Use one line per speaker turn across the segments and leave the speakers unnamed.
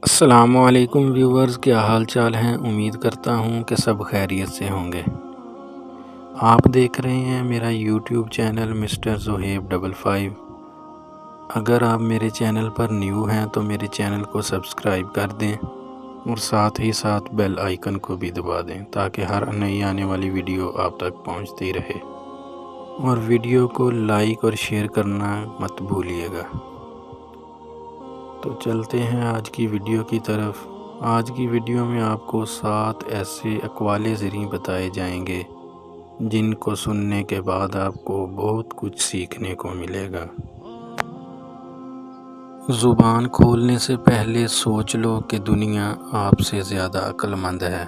السلام علیکم ویورز، کیا حال چال ہیں؟ امید کرتا ہوں کہ سب خیریت سے ہوں گے۔ آپ دیکھ رہے ہیں میرا یوٹیوب چینل مسٹر زہیب 55۔ اگر آپ میرے چینل پر نیو ہیں تو میرے چینل کو سبسکرائب کر دیں اور ساتھ ہی ساتھ بیل آئیکن کو بھی دبا دیں تاکہ ہر نئی آنے والی ویڈیو آپ تک پہنچتی رہے، اور ویڈیو کو لائک اور شیئر کرنا مت بھولیے گا۔ تو چلتے ہیں آج کی ویڈیو کی طرف۔ آج کی ویڈیو میں آپ کو 7 ایسے اقوال زریں بتائے جائیں گے جن کو سننے کے بعد آپ کو بہت کچھ سیکھنے کو ملے گا۔ زبان کھولنے سے پہلے سوچ لو کہ دنیا آپ سے زیادہ عقل مند ہے۔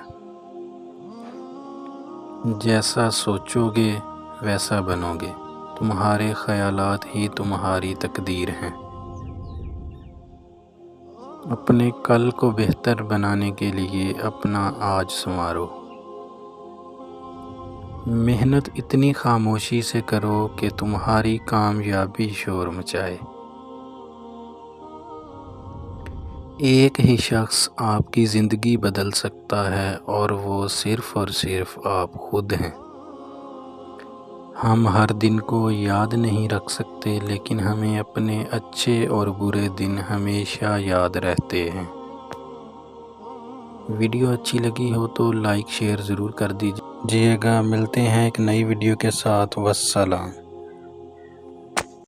جیسا سوچو گے ویسا بنو گے، تمہارے خیالات ہی تمہاری تقدیر ہیں۔ اپنے کل کو بہتر بنانے کے لیے اپنا آج سنوارو۔ محنت اتنی خاموشی سے کرو کہ تمہاری کامیابی شور مچائے۔ ایک ہی شخص آپ کی زندگی بدل سکتا ہے اور وہ صرف اور صرف آپ خود ہیں۔ ہم ہر دن کو یاد نہیں رکھ سکتے، لیکن ہمیں اپنے اچھے اور برے دن ہمیشہ یاد رہتے ہیں۔ ویڈیو اچھی لگی ہو تو لائک شیئر ضرور کر دیجیے گا۔ ملتے ہیں ایک نئی ویڈیو کے ساتھ۔ والسلام۔